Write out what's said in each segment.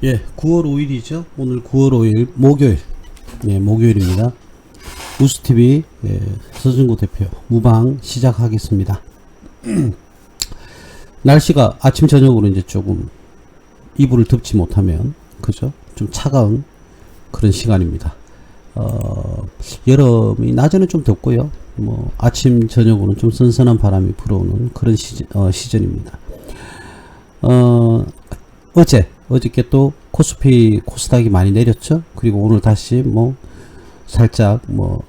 예, 9월 5일이죠. 오늘 9월 5일 목요일. 예, 목요일입니다. 우스TV 서준구 대표 무방 시작하겠습니다. 날씨가 아침 저녁으로 이제 조금 이불을 덮지 못하면 그죠? 좀 차가운 그런 시간입니다. 여름이 낮에는 좀 덥고요. 뭐 아침 저녁으로는 좀 선선한 바람이 불어오는 그런 시즌입니다. 어저께 또 코스피 코스닥이 많이 내렸죠. 그리고 오늘 다시 뭐 살짝 뭐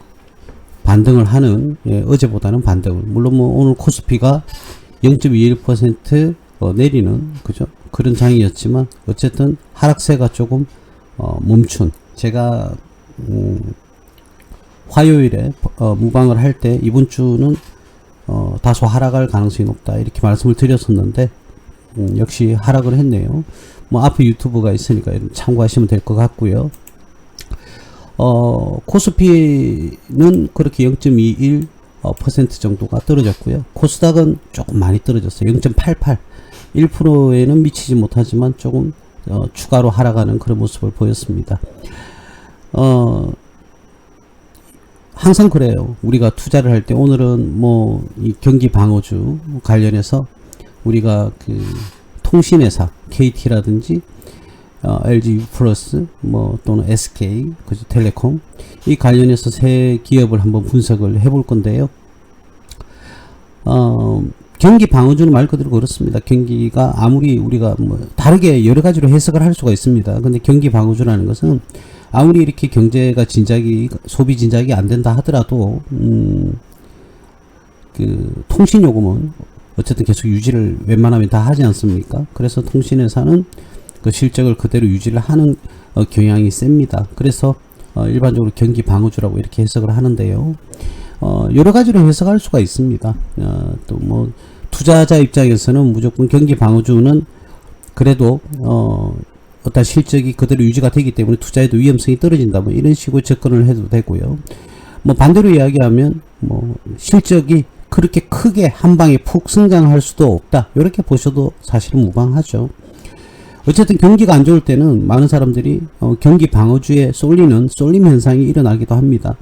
반등을 하는, 어제보다는 반등을, 물론 뭐 오늘 코스피가 0.21% 내리는 그죠, 그런 장이었지만 어쨌든 하락세가 조금 멈춘, 제가 화요일에 무방을 할 때 이번 주는 다소 하락할 가능성이 높다 이렇게 말씀을 드렸었는데 역시 하락을 했네요. 뭐 앞에 유튜브가 있으니까 참고하시면 될 것 같고요. 코스피는 그렇게 0.21% 정도가 떨어졌고요. 코스닥은 조금 많이 떨어졌어요. 0.88, 1%에는 미치지 못하지만 조금 추가로 하락하는 그런 모습을 보였습니다. 항상 그래요. 우리가 투자를 할 때, 오늘은 뭐 이 경기 방어주 관련해서 우리가 그 통신회사 KT라든지 LG 플러스 뭐 또는 SK 그죠, 텔레콤, 이 관련해서 세 기업을 한번 분석을 해볼 건데요. 경기 방어주는 말 그대로 그렇습니다. 경기가 아무리 우리가 뭐 다르게 여러 가지로 해석을 할 수가 있습니다. 근데 경기 방어주라는 것은 아무리 이렇게 경제가 진작이, 소비 진작이 안 된다 하더라도 그 통신 요금은 어쨌든 계속 유지를 웬만하면 다 하지 않습니까? 그래서 통신회사는 그 실적을 그대로 유지를 하는 경향이 셉니다. 그래서 일반적으로 경기 방어주라고 이렇게 해석을 하는데요. 여러 가지로 해석할 수가 있습니다. 또 뭐 투자자 입장에서는 무조건 경기 방어주는 그래도 어떤 실적이 그대로 유지가 되기 때문에 투자에도 위험성이 떨어진다, 뭐 이런 식으로 접근을 해도 되고요. 뭐 반대로 이야기하면 뭐 실적이 그렇게 크게 한 방에 푹 성장할 수도 없다, 이렇게 보셔도 사실은 무방하죠. 어쨌든 경기가 안 좋을 때는 많은 사람들이 경기 방어주에 쏠림 현상이 일어나기도 합니다.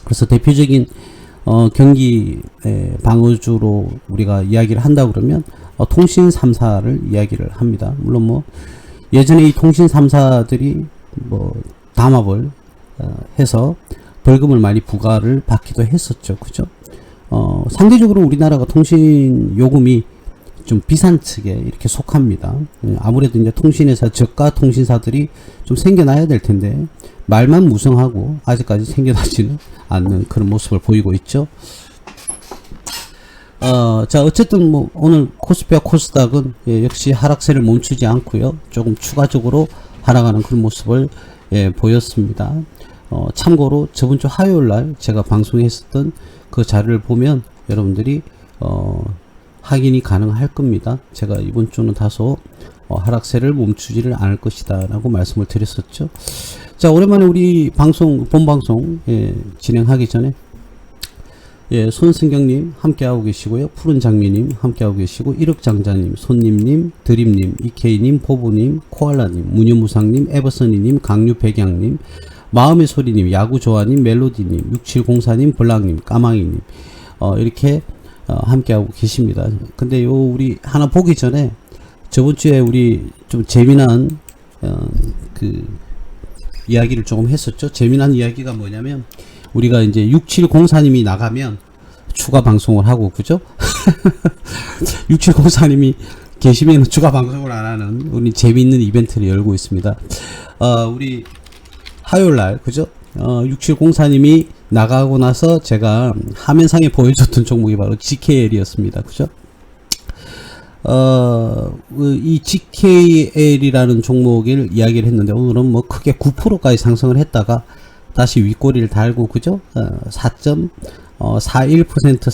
그래서 대표적인 경기 방어주로 우리가 이야기를 한다 그러면 통신 3사를 이야기를 합니다. 물론 뭐 예전에 이 통신 3사들이 뭐 담합을 해서 벌금을 많이 부과를 받기도 했었죠. 그죠? 상대적으로 우리나라가 통신 요금이 좀 비싼 측에 이렇게 속합니다. 아무래도 이제 통신회사, 저가 통신사들이 좀 생겨나야 될 텐데 말만 무성하고 아직까지 생겨나지는 않는 그런 모습을 보이고 있죠. 자, 어쨌든 뭐 오늘 코스피와 코스닥은 역시 하락세를 멈추지 않고요, 조금 추가적으로 하락하는 그런 모습을 보였습니다. 참고로 저번 주 화요일날 제가 방송했었던 그 자료를 보면 여러분들이 확인이 가능할 겁니다. 제가 이번 주는 다소 하락세를 멈추지를 않을 것이다 라고 말씀을 드렸었죠. 자, 오랜만에 우리 본방송 진행하기 전에 손승경님 함께하고 계시고요, 푸른장미님 함께하고 계시고, 일억장자님, 손님님, 드림님, 이케이님, 포부님, 코알라님, 무녀무상님, 에버서니님, 강유백양님, 마음의 소리님, 야구조아님, 멜로디님, 6704님, 블랑님, 까망이님, 이렇게 함께하고 계십니다. 근데 우리 하나 보기 전에 저번주에 우리 좀 재미난 그 이야기를 조금 했었죠. 재미난 이야기가 뭐냐면, 우리가 이제 6704님이 나가면 추가 방송을 하고, 그죠? 6704님이 계시면 추가 방송을 안 하는 우리 재미있는 이벤트를 열고 있습니다. 우리 화요일날, 그죠? 6704님이 나가고 나서 제가 화면상에 보여줬던 종목이 바로 GKL이었습니다. 그죠? 이 GKL이라는 종목을 이야기를 했는데, 오늘은 뭐 크게 9%까지 상승을 했다가 다시 윗꼬리를 달고, 그죠? 4.41%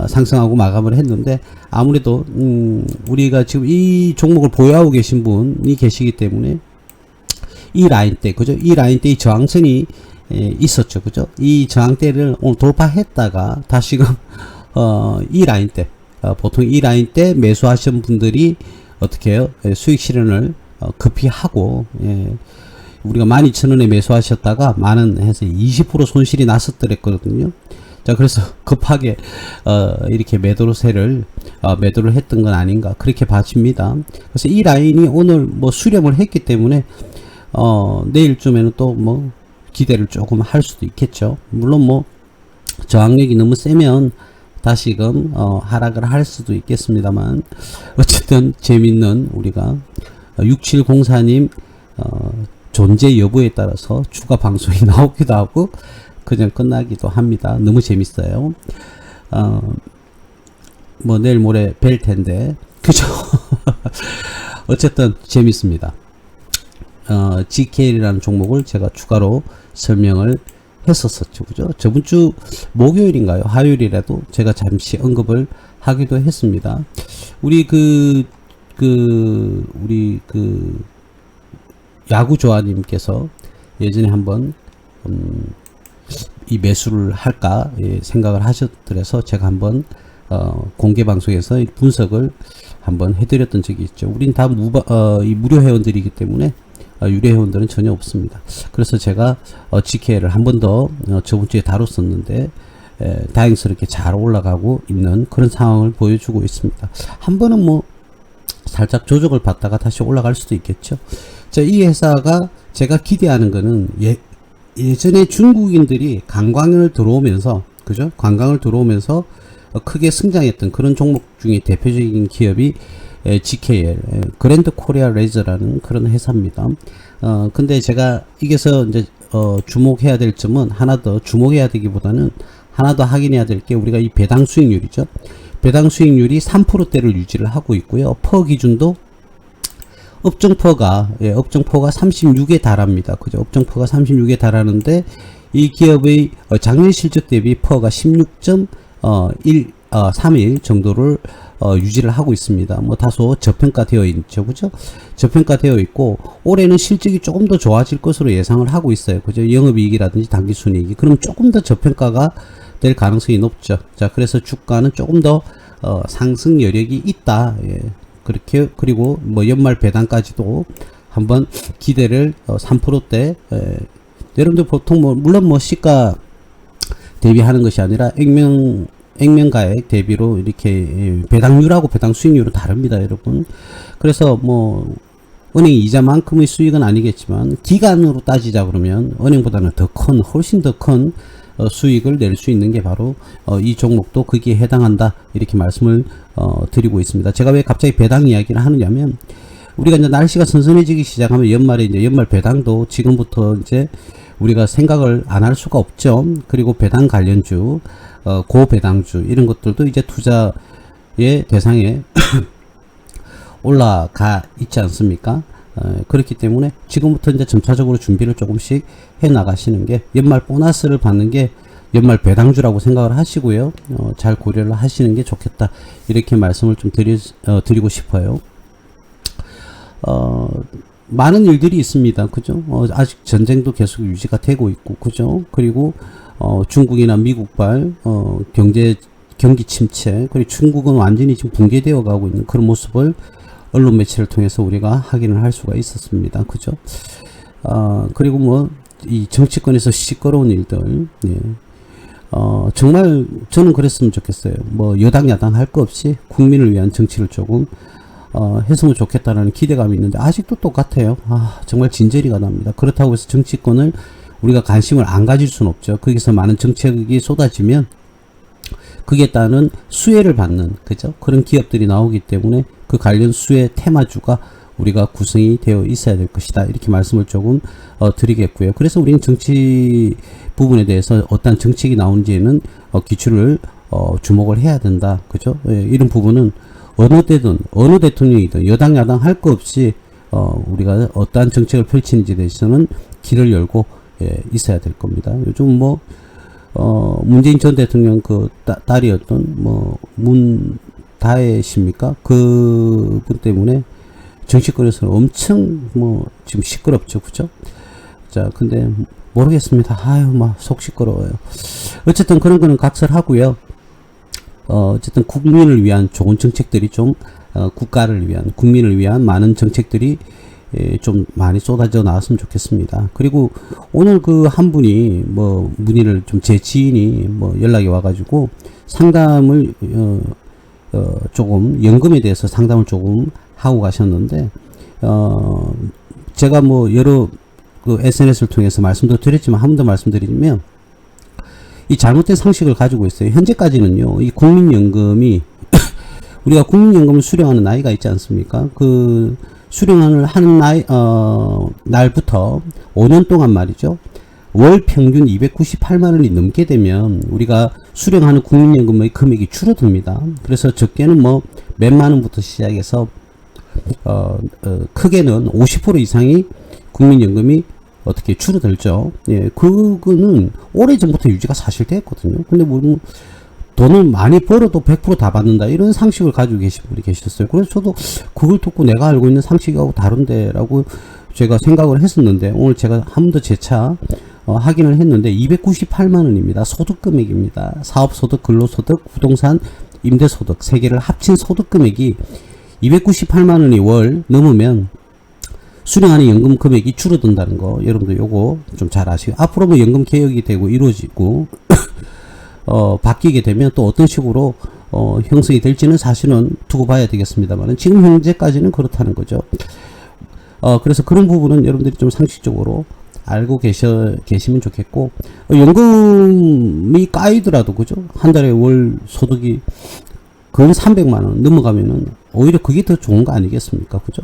상승하고 마감을 했는데, 아무래도 우리가 지금 이 종목을 보유하고 계신 분이 계시기 때문에 이 라인대, 그죠? 이 라인대의 저항선이 있었죠. 그죠? 이 저항대를 오늘 돌파했다가 다시금 이 라인대, 보통 이 라인대 매수하신 분들이 어떻게 해요? 수익 실현을 급히 하고, 예. 우리가 12,000원에 매수하셨다가 만원 해서 20% 손실이 났었더랬거든요. 자, 그래서 급하게 이렇게 매도세를 매도를 했던 건 아닌가 그렇게 봐집니다. 그래서 이 라인이 오늘 뭐 수렴을 했기 때문에 내일쯤에는 또 뭐 기대를 조금 할 수도 있겠죠. 물론 뭐 저항력이 너무 세면 다시금 하락을 할 수도 있겠습니다만, 어쨌든 재밌는 우리가 6704님 존재 여부에 따라서 추가 방송이 나오기도 하고 그냥 끝나기도 합니다. 너무 재밌어요. 뭐 내일 모레 뵐 텐데, 그죠? 어쨌든 재밌습니다. GKL이라는 종목을 제가 추가로 설명을 했었었죠. 그죠? 저번 주 목요일인가요? 화요일이라도 제가 잠시 언급을 하기도 했습니다. 우리 우리 야구 조아님께서 예전에 한번 이 매수를 할까 생각을 하셨더라서 제가 한번 공개 방송에서 분석을 한번 해드렸던 적이 있죠. 우린 다 이 무료 회원들이기 때문에 유료 회원들은 전혀 없습니다. 그래서 제가 GK를 한 번 더 저번 주에 다뤘었는데 다행스럽게 잘 올라가고 있는 그런 상황을 보여주고 있습니다. 한 번은 뭐 살짝 조정을 받다가 다시 올라갈 수도 있겠죠. 자, 이 회사가 제가 기대하는 거는 예전에 중국인들이 관광을 들어오면서, 그죠? 관광을 들어오면서 크게 성장했던 그런 종목 중에 대표적인 기업이 GKL, 그랜드 코리아 레저라는 그런 회사입니다. 근데 제가 여기서 이제 주목해야 될 점은, 하나 더 주목해야 되기보다는 하나 더 확인해야 될 게, 우리가 이 배당 수익률이죠. 배당 수익률이 3%대를 유지를 하고 있고요. 퍼 기준도 업종퍼가 36에 달합니다. 그죠? 업종퍼가 36에 달하는데, 이 기업의 작년 실적 대비 퍼가 16.31 정도를 유지를 하고 있습니다. 뭐 다소 저평가되어 있죠. 그죠? 저평가되어 있고, 올해는 실적이 조금 더 좋아질 것으로 예상을 하고 있어요. 그죠? 영업이익이라든지 당기순이익이. 그럼 조금 더 저평가가 될 가능성이 높죠. 자, 그래서 주가는 조금 더 상승 여력이 있다. 예. 그렇게, 그리고 뭐 연말 배당까지도 한번 기대를 3%대, 여러분들 보통 뭐 물론 뭐 시가 대비하는 것이 아니라 액면가액 대비로 이렇게 배당률하고 배당 수익률은 다릅니다, 여러분. 그래서 뭐 은행 이자만큼의 수익은 아니겠지만 기간으로 따지자 그러면 은행보다는 더 큰, 훨씬 더 큰 수익을 낼 수 있는 게 바로 이 종목도 거기에 해당한다, 이렇게 말씀을 드리고 있습니다. 제가 왜 갑자기 배당 이야기를 하느냐면, 우리가 이제 날씨가 선선해지기 시작하면 연말에 이제 연말 배당도 지금부터 이제 우리가 생각을 안 할 수가 없죠. 그리고 배당 관련주, 고배당주 이런 것들도 이제 투자의 대상에 올라가 있지 않습니까? 그렇기 때문에 지금부터 이제 점차적으로 준비를 조금씩 해 나가시는 게, 연말 보너스를 받는 게 연말 배당주라고 생각을 하시고요. 잘 고려를 하시는 게 좋겠다, 이렇게 말씀을 좀 드리고 싶어요. 많은 일들이 있습니다. 그죠? 아직 전쟁도 계속 유지가 되고 있고, 그죠? 그리고 중국이나 미국발 경기 침체, 그리고 중국은 완전히 지금 붕괴되어 가고 있는 그런 모습을 언론 매체를 통해서 우리가 확인을 할 수가 있었습니다. 그죠? 그리고 뭐 이 정치권에서 시끄러운 일들, 예. 정말 저는 그랬으면 좋겠어요. 뭐 여당 야당 할 거 없이 국민을 위한 정치를 조금 했으면 좋겠다라는 기대감이 있는데, 아직도 똑같아요. 정말 진저리가 납니다. 그렇다고 해서 정치권을 우리가 관심을 안 가질 수는 없죠. 거기서 많은 정책이 쏟아지면 그에 따른 수혜를 받는, 그죠? 그런 기업들이 나오기 때문에 그 관련 수혜 테마주가 우리가 구성이 되어 있어야 될 것이다, 이렇게 말씀을 조금 드리겠고요. 그래서 우리는 정치 부분에 대해서 어떤 정책이 나오는지에는 기출을 주목을 해야 된다, 그죠? 예, 이런 부분은 어느 때든 어느 대통령이든 여당 야당 할 거 없이 우리가 어떠한 정책을 펼치는지에 대해서는 길을 열고 있어야 될 겁니다. 요즘 뭐 문재인 전 대통령 그 딸이었던 뭐 문다혜십니까? 그분 때문에 정치권에서는 엄청 뭐 지금 시끄럽죠, 그죠? 자, 근데 모르겠습니다. 아유, 막 속 시끄러워요. 어쨌든 그런 거는 각설하고요. 어쨌든 국민을 위한 좋은 정책들이 좀 국가를 위한, 국민을 위한 많은 정책들이 좀 많이 쏟아져 나왔으면 좋겠습니다. 그리고 오늘 그 한 분이 뭐 문의를 좀 제 지인이 뭐 연락이 와가지고 상담을 조금 연금에 대해서 상담을 조금 하고 가셨는데 제가 뭐 여러 그 SNS를 통해서 말씀도 드렸지만 한 번 더 말씀드리면 이 잘못된 상식을 가지고 있어요. 현재까지는요, 이 국민연금이 우리가 국민연금을 수령하는 나이가 있지 않습니까? 그 수령을 하는 날부터 5년 동안 말이죠. 월 평균 298만원이 넘게 되면 우리가 수령하는 국민연금의 금액이 줄어듭니다. 그래서 적게는 뭐 몇만원부터 시작해서 크게는 50% 이상이 국민연금이 어떻게 줄어들죠. 예, 그거는 오래전부터 유지가 사실 됐거든요. 근데 뭐 돈을 많이 벌어도 100% 다 받는다, 이런 상식을 가지고 계신 분이 계셨어요. 그래서 저도 그걸 듣고 내가 알고 있는 상식하고 다른데 라고 제가 생각을 했었는데, 오늘 제가 한 번 더 재차 확인을 했는데 298만원입니다. 소득금액입니다. 사업소득, 근로소득, 부동산, 임대소득 세 개를 합친 소득금액이 298만원이 월 넘으면 수령하는 연금 금액이 줄어든다는 거, 여러분들 요거 좀 잘 아시고, 앞으로 뭐 연금 개혁이 되고 이루어지고 바뀌게 되면 또 어떤 식으로 형성이 될지는 사실은 두고 봐야 되겠습니다만, 지금 현재까지는 그렇다는 거죠. 그래서 그런 부분은 여러분들이 좀 상식적으로 알고 계시면 좋겠고, 연금이 까이더라도, 그죠? 한 달에 월 소득이 거의 300만원 넘어가면은 오히려 그게 더 좋은 거 아니겠습니까? 그죠?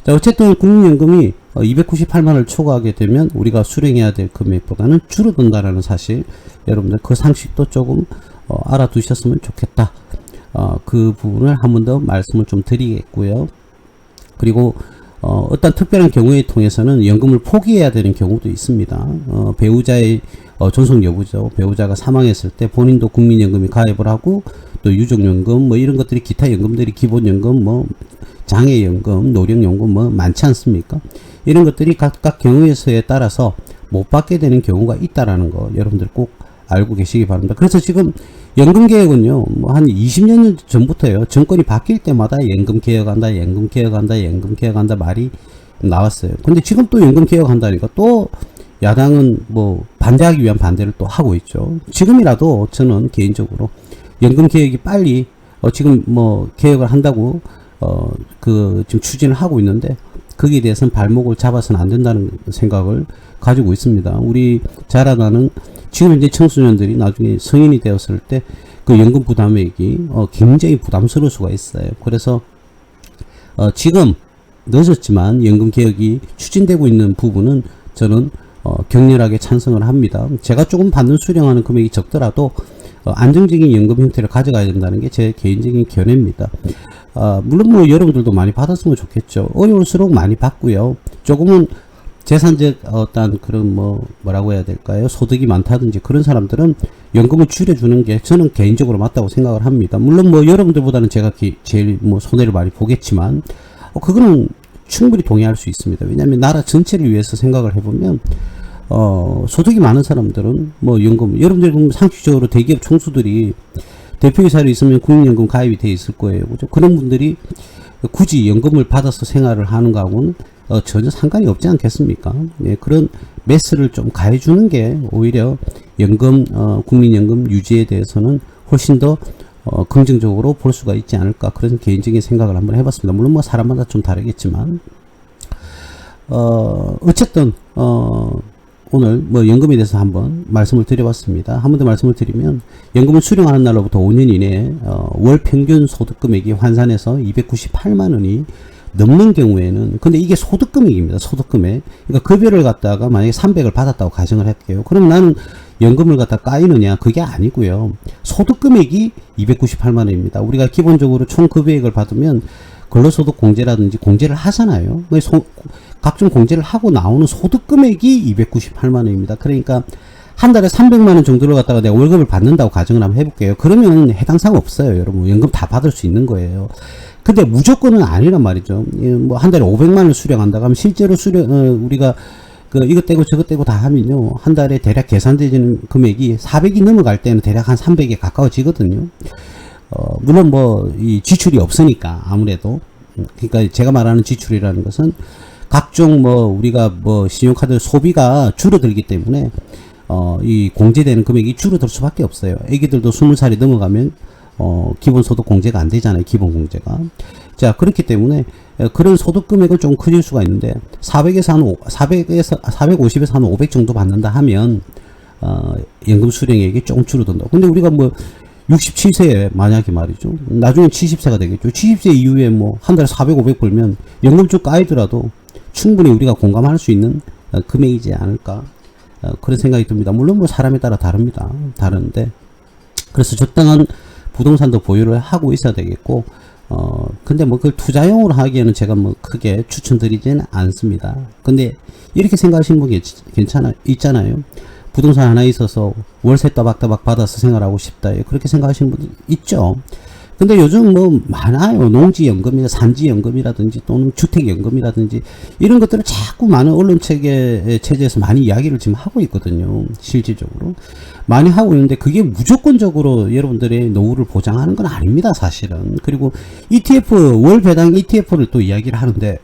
자, 어쨌든 국민연금이 298만원을 초과하게 되면 우리가 수령해야 될 금액보다는 줄어든다라는 사실, 여러분들 그 상식도 조금 알아두셨으면 좋겠다. 그 부분을 한 번 더 말씀을 좀 드리겠고요. 그리고 어떤 특별한 경우에 통해서는 연금을 포기해야 되는 경우도 있습니다. 배우자의 존속 여부죠. 배우자가 사망했을 때 본인도 국민연금에 가입을 하고, 또 유족연금 뭐 이런 것들이, 기타 연금들이, 기본연금, 뭐 장애연금, 노령연금 뭐 많지 않습니까? 이런 것들이 각각 경우에서에 따라서 못 받게 되는 경우가 있다라는 거, 여러분들 꼭 알고 계시기 바랍니다. 그래서 지금 연금 개혁은요, 뭐 한 20년 전부터요, 정권이 바뀔 때마다 연금 개혁한다, 연금 개혁한다, 연금 개혁한다 말이 나왔어요. 근데 지금 또 연금 개혁한다니까 또 야당은 뭐 반대하기 위한 반대를 또 하고 있죠. 지금이라도 저는 개인적으로 연금 개혁이 빨리 지금 뭐 개혁을 한다고 지금 추진을 하고 있는데, 거기에 대해서는 발목을 잡아서는 안 된다는 생각을 가지고 있습니다. 우리 자라나는 지금 현재 청소년들이 나중에 성인이 되었을 때 그 연금 부담액이 굉장히 부담스러울 수가 있어요. 그래서 지금 늦었지만 연금 개혁이 추진되고 있는 부분은 저는 격렬하게 찬성을 합니다. 제가 조금 받는 수령하는 금액이 적더라도 안정적인 연금 형태를 가져가야 된다는 게 제 개인적인 견해입니다. 물론 뭐 여러분들도 많이 받았으면 좋겠죠. 어려울수록 많이 받고요. 조금은 재산적 어떤 그런 뭐라고 해야 될까요? 소득이 많다든지 그런 사람들은 연금을 줄여주는 게 저는 개인적으로 맞다고 생각을 합니다. 물론 뭐 여러분들보다는 제가 제일 뭐 손해를 많이 보겠지만 그거는 충분히 동의할 수 있습니다. 왜냐하면 나라 전체를 위해서 생각을 해보면 소득이 많은 사람들은 뭐 연금, 여러분들 보면 상식적으로 대기업 총수들이 대표이사로 있으면 국민연금 가입이 돼 있을 거예요. 그죠? 그런 분들이 굳이 연금을 받아서 생활을 하는 거하고는 전혀 상관이 없지 않겠습니까? 예, 그런 매스를 좀 가해주는 게 오히려 연금, 국민연금 유지에 대해서는 훨씬 더 긍정적으로 볼 수가 있지 않을까, 그런 개인적인 생각을 한번 해봤습니다. 물론 뭐 사람마다 좀 다르겠지만 어쨌든 오늘 뭐 연금에 대해서 한번 말씀을 드려봤습니다. 한 번 더 말씀을 드리면, 연금을 수령하는 날로부터 5년 이내에 월 평균 소득금액이 환산해서 298만원이 넘는 경우에는, 근데 이게 소득금액입니다. 소득금액. 그러니까 급여를 갖다가 만약에 300을 받았다고 가정을 할게요. 그럼 나는 연금을 갖다 까이느냐? 그게 아니고요. 소득금액이 298만원입니다. 우리가 기본적으로 총 급여액을 받으면 근로소득 공제라든지 공제를 하잖아요. 각종 공제를 하고 나오는 소득금액이 298만원입니다. 그러니까 한 달에 300만원 정도를 갖다가 내가 월급을 받는다고 가정을 한번 해볼게요. 그러면 해당 사항 없어요. 여러분 연금 다 받을 수 있는 거예요. 근데 무조건은 아니란 말이죠. 뭐 한 달에 500만원을 수령한다고 하면 실제로 우리가 이것 떼고 저것 떼고 다 하면요, 한 달에 대략 계산되는 금액이 400이 넘어갈 때는 대략 한 300에 가까워지거든요. 물론 뭐 이 지출이 없으니까 아무래도, 그러니까 제가 말하는 지출이라는 것은 각종 뭐 우리가 뭐 신용카드 소비가 줄어들기 때문에 이 공제되는 금액이 줄어들 수밖에 없어요. 애기들도 20살이 넘어가면 기본소득 공제가 안 되잖아요. 기본 공제가. 자, 그렇기 때문에 그런 소득 금액을 좀 커질 수가 있는데 450에서 한 500 정도 받는다 하면 연금 수령액이 조금 줄어든다. 근데 우리가 뭐 67세에 만약에 말이죠. 나중에 70세가 되겠죠. 70세 이후에 뭐 한 달에 400, 500 벌면 연금쭉 까이더라도 충분히 우리가 공감할 수 있는 금액이지 않을까. 그런 생각이 듭니다. 물론 뭐 사람에 따라 다릅니다. 다른데 그래서 적당한 부동산도 보유를 하고 있어야 되겠고 근데 뭐 그걸 투자용으로 하기에는 제가 뭐 크게 추천드리지는 않습니다. 근데 이렇게 생각하시는 분 있잖아요. 부동산 하나 있어서 월세 따박따박 받아서 생활하고 싶다. 그렇게 생각하시는 분 있죠. 근데 요즘 뭐 많아요. 농지연금이나 산지연금이라든지 또는 주택연금이라든지 이런 것들을 자꾸 많은 언론 체제에서 많이 이야기를 지금 하고 있거든요. 실질적으로 많이 하고 있는데 그게 무조건적으로 여러분들의 노후를 보장하는 건 아닙니다. 사실은. 그리고 ETF 월 배당 ETF를 또 이야기를 하는데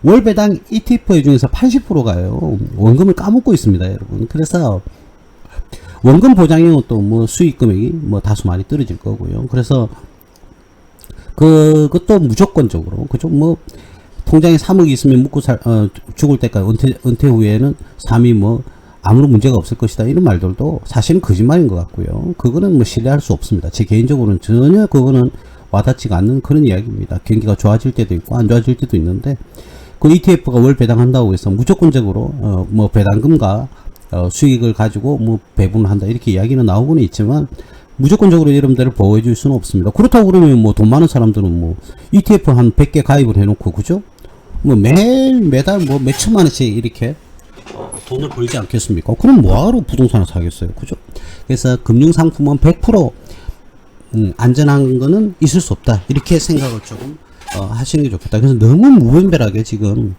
월 배당 ETF 중에서 80%가요 원금을 까먹고 있습니다, 여러분. 그래서 원금 보장형은 또 뭐 수익 금액이 뭐 다소 많이 떨어질 거고요. 그래서 그것도 무조건적으로, 그죠? 뭐, 통장에 3억이 있으면 죽을 때까지 은퇴 후에는 3이 뭐, 아무런 문제가 없을 것이다. 이런 말들도 사실은 거짓말인 것 같고요. 그거는 뭐 신뢰할 수 없습니다. 제 개인적으로는 전혀 그거는 와닿지가 않는 그런 이야기입니다. 경기가 좋아질 때도 있고, 안 좋아질 때도 있는데, 그 ETF가 월 배당한다고 해서 무조건적으로, 뭐, 배당금과 수익을 가지고 뭐, 배분을 한다. 이렇게 이야기는 나오고는 있지만, 무조건적으로 여러분들을 보호해 줄 수는 없습니다. 그렇다고 그러면 뭐 돈 많은 사람들은 뭐 ETF 한 100개 가입을 해놓고, 그죠? 뭐 매달 뭐 몇천만 원씩 이렇게 돈을 벌지 않겠습니까? 그럼 뭐하러 부동산을 사겠어요? 그죠? 그래서 금융상품은 100% 안전한 거는 있을 수 없다. 이렇게 생각을 조금 하시는 게 좋겠다. 그래서 너무 무분별하게 지금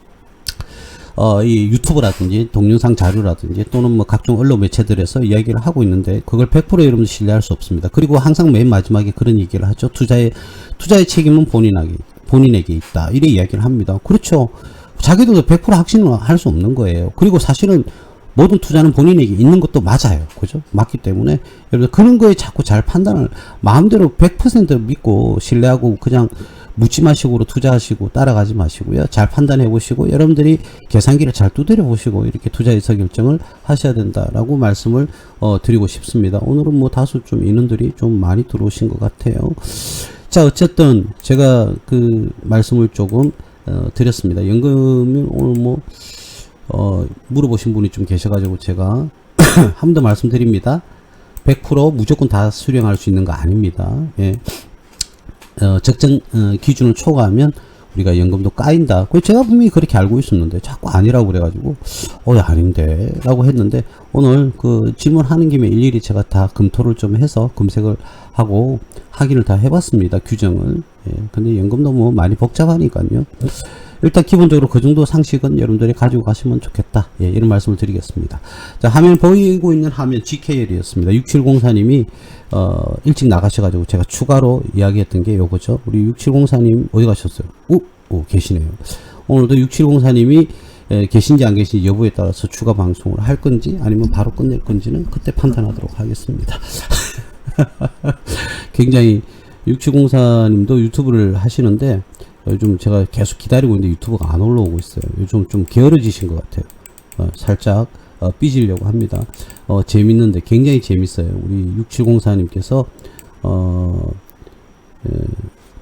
이 유튜브라든지 동영상 자료라든지 또는 뭐 각종 언론 매체들에서 이야기를 하고 있는데 그걸 100% 여러분들 신뢰할 수 없습니다. 그리고 항상 맨 마지막에 그런 얘기를 하죠. 투자의 책임은 본인에게 있다. 이래 이야기를 합니다. 그렇죠. 자기들도 100% 확신을 할 수 없는 거예요. 그리고 사실은 모든 투자는 본인에게 있는 것도 맞아요. 그죠? 맞기 때문에 여러분들 그런 거에 자꾸 잘 판단을 마음대로 100% 믿고 신뢰하고 그냥 묻지마식으로 투자하시고 따라가지 마시고요. 잘 판단해 보시고 여러분들이 계산기를 잘 두드려 보시고 이렇게 투자 의사결정을 하셔야 된다라고 말씀을 드리고 싶습니다. 오늘은 뭐 다소 좀 인원들이 좀 많이 들어오신 것 같아요. 자, 어쨌든 제가 그 말씀을 조금 드렸습니다. 연금은 오늘 뭐 물어보신 분이 좀 계셔가지고 제가 한 번 더 말씀드립니다. 100% 무조건 다 수령할 수 있는 거 아닙니다. 예. 적정 기준을 초과하면 우리가 연금도 까인다. 제가 분명히 그렇게 알고 있었는데 자꾸 아니라고 그래가지고 아닌데 라고 했는데 오늘 그 질문하는 김에 일일이 제가 다 검토를 좀 해서 검색을 하고 확인을 다 해봤습니다. 규정을. 예. 근데 연금도 뭐 많이 복잡하니까요. 일단 기본적으로 그 정도 상식은 여러분들이 가지고 가시면 좋겠다. 예, 이런 말씀을 드리겠습니다. 자, 화면 보이고 있는 화면 GKL이었습니다. 6704님이 일찍 나가셔가지고 제가 추가로 이야기했던 게 요거죠. 우리 6704님 어디 가셨어요? 계시네요. 오늘도 6704님이 계신지 안 계신지 여부에 따라서 추가 방송을 할 건지 아니면 바로 끝낼 건지는 그때 판단하도록 하겠습니다. 굉장히 6704님도 유튜브를 하시는데 요즘 제가 계속 기다리고 있는데 유튜브가 안 올라오고 있어요. 요즘 좀 게으르지신 것 같아요. 살짝 삐지려고 합니다. 재밌는데 굉장히 재밌어요. 우리 6704님께서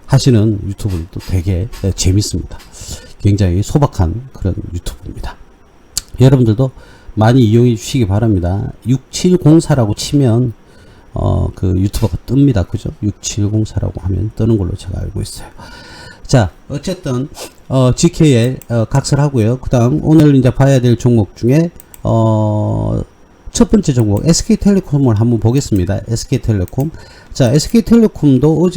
하시는 유튜브도 되게 재밌습니다. 굉장히 소박한 그런 유튜브입니다. 여러분들도 많이 이용해 주시기 바랍니다. 6704라고 치면 그 유튜버가 뜹니다. 그죠? 6704라고 하면 뜨는 걸로 제가 알고 있어요. 자, 어쨌든 GKL 각설하고요. 그 다음 오늘 이제 봐야 될 종목 중에 첫 번째 종목 SK텔레콤을 한번 보겠습니다. SK텔레콤. 자, SK텔레콤도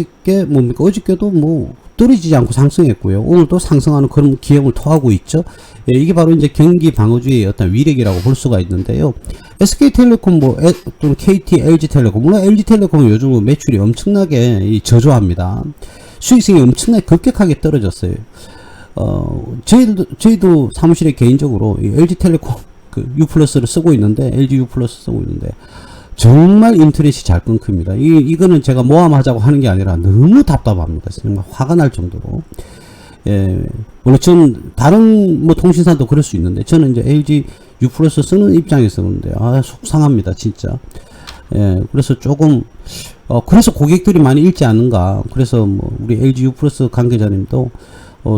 어저께도 뭐 떨어지지 않고 상승했고요. 오늘도 상승하는 그런 기형을 토하고 있죠. 예, 이게 바로 이제 경기 방어주의 어떤 위력이라고 볼 수가 있는데요. SK텔레콤 또는 KT, LG텔레콤, 물론 LG텔레콤은 요즘 매출이 엄청나게 저조합니다. 수익성이 엄청나게 급격하게 떨어졌어요. 저희도 사무실에 개인적으로 이 LG텔레콤 그 U 플러스를 쓰고 있는데, LG U 플러스 쓰고 있는데, 정말 인터넷이 잘 끊깁니다. 이거는 제가 모함하자고 하는 게 아니라 너무 답답합니다. 정말 화가 날 정도로. 예, 물론 전 다른 뭐 통신사도 그럴 수 있는데, 저는 이제 LG U 플러스 쓰는 입장에서 그런데, 속상합니다, 진짜. 예, 그래서 조금, 그래서 고객들이 많이 잃지 않는가. 그래서 뭐, 우리 LG U 플러스 관계자님도,